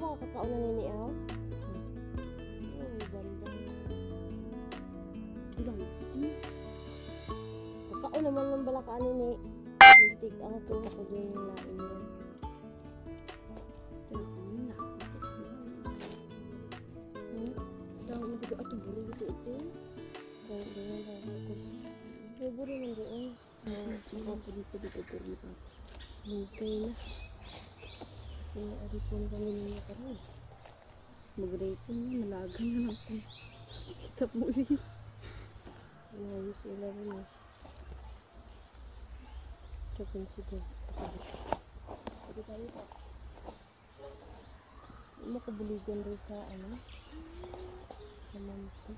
ba kakao na niniaw? Uy, ganda. Ilang. Kakao naman ng balakaan nini. Hindi ang ito ako din yung lain niya. Daw mo dito ato buro dito ito. Kaya doon daw ako. May buro nang doon. Sige ako dito dito. Okay na. Kasi aripon kami niya karon. Mag-rapon na, nalagan na natin. Kita mo ulit. Inayos sila rin eh. Chokin siya. Pwede tayo pa. Makabuligan rin sa ano. Kamansi.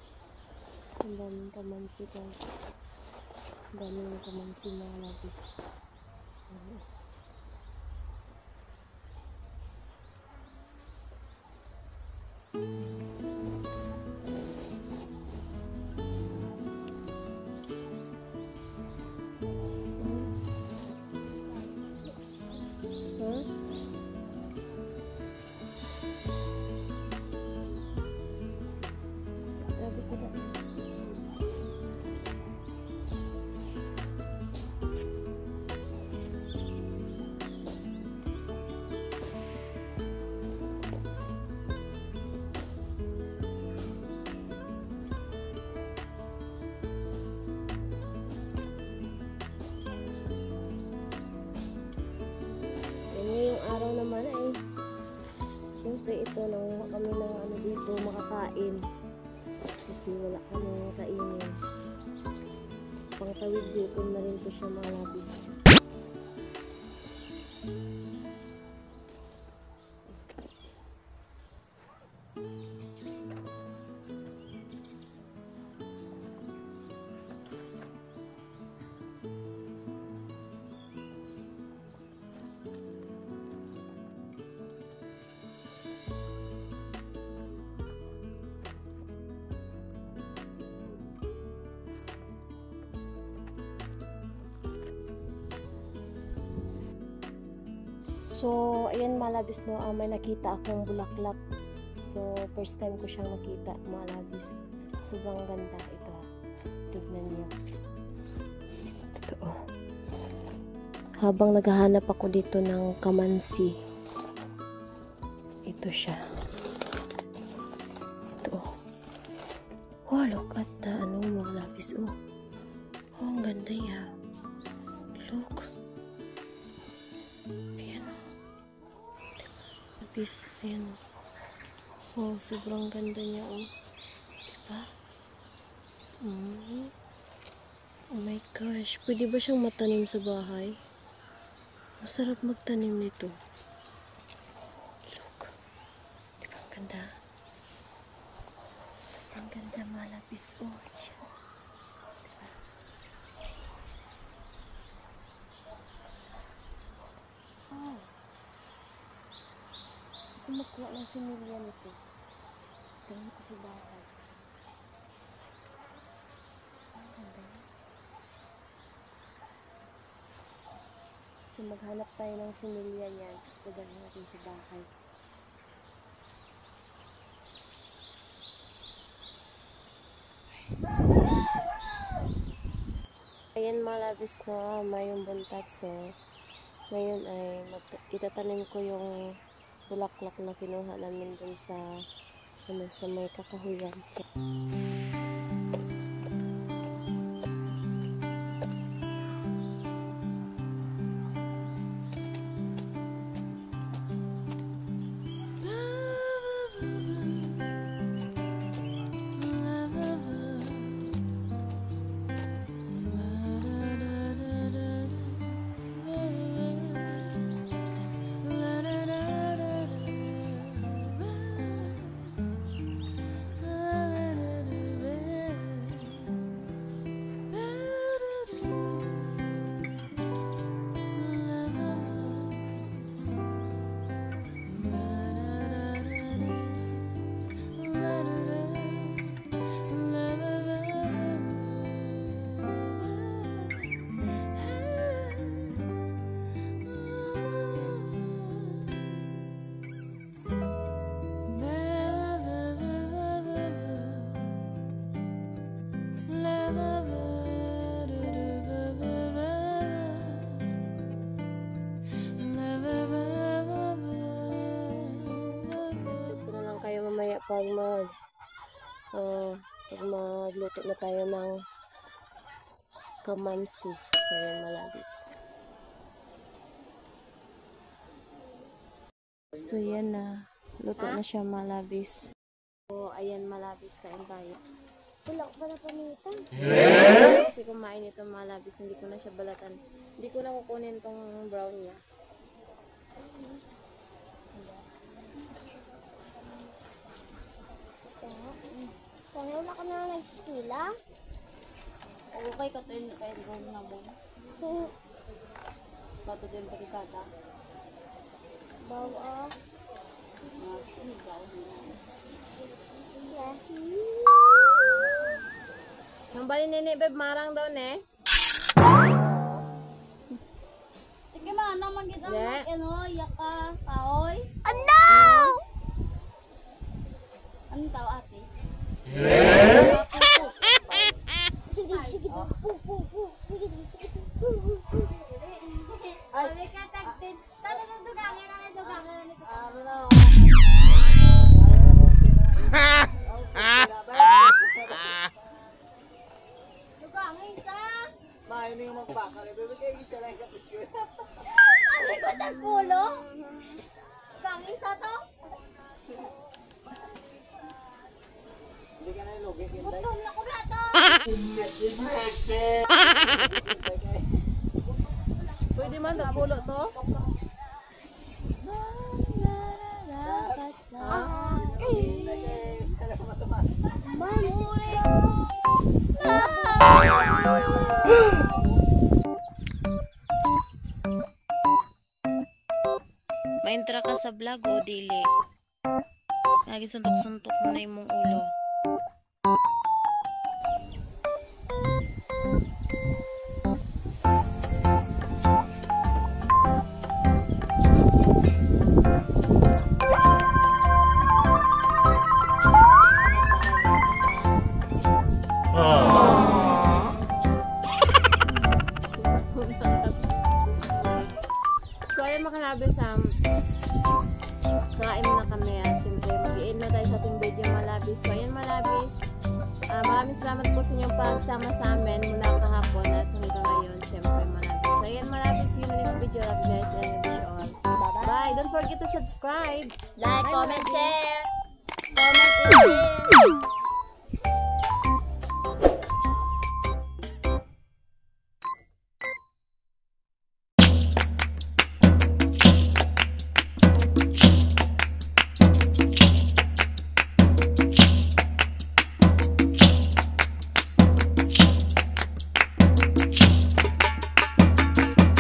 Ang daming kamansi guys. Ang daming kamansi mga labis. Araw naman ay siyempre ito nanguha kami ng ano dito makakain kasi wala kami kainin. Pangtawid gutom na rin to siya mga labis. So, ayan malabis no, may nakita akong bulaklak. So, first time ko siyang nakita malabis. Sobrang ganda ito. Tignan niyo. Ito oh. Habang naghahanap ako dito ng kamansi. Ito siya. Ito oh. Oh, look at the ano malabis oh. Oh, ang ganda ya. Look. Ayan. Oh, sobrang ganda niya oh. Diba? Oh my gosh. Pwede ba siyang matanim sa bahay? Masarap magtanim nito. Look. Diba ang ganda? Sobrang ganda malapis oh. Diba? Oh. Makuha ng similya nito. Tingnan ko sa bahay. Ang ganda. So maghanap tayo ng similya niyan. Pagdating natin sa bahay. Ayan malabis na mayong buntag. So ngayon ay itatanim ko yung bulaklak na kinuha namin dun sa sa may kakahuyan. So, pag magluto na tayo ng kamansi. So, ayan, malabis. So, yan na. Luto na siya, malabis. So, ayan, malabis. Kain tayo. Wala ko pala pamitan. Kasi kumain ito malabis. Hindi ko na siya balatan. Hindi ko na kukunin tong brown niya. Kaya wala ka na nag-skila? Okay ka to yun kaya room na mo. Bato din pagkikata. Bawa. Nang bali nini, beb, marang daw, ne? Sige ma, naman kita Yeah. yaka, kaoy. Ano? Anong tao ate? Sige, sige. Sige, sige. Ay, ka tagtin. Tala ng dugangin ang dugangin. Dugangin sa. Main yung magpakal. Bibigay isa lang kapit ko. Ano ko ng pulo? Dugangin sa to? Hindi ka na ilugit. Butom na ko na to. Pwede man, pulo to? Maentra ka sa vlog o dili? Nagisuntok-suntok mo na imong ulo. So, ayun mga kanabis, kain na kami at syempre mag-i-end na tayo sa ating video malabis. So, ayun malabis, maraming salamat po sa inyong pagsama sa amin mula kahapon at hanggang ngayon, syempre malabis. So, ayun malabis, see you in the next video. Love you guys and I wish you all. Bye! Don't forget to subscribe. Like, Bye, comment, malabis. share. Comment and share.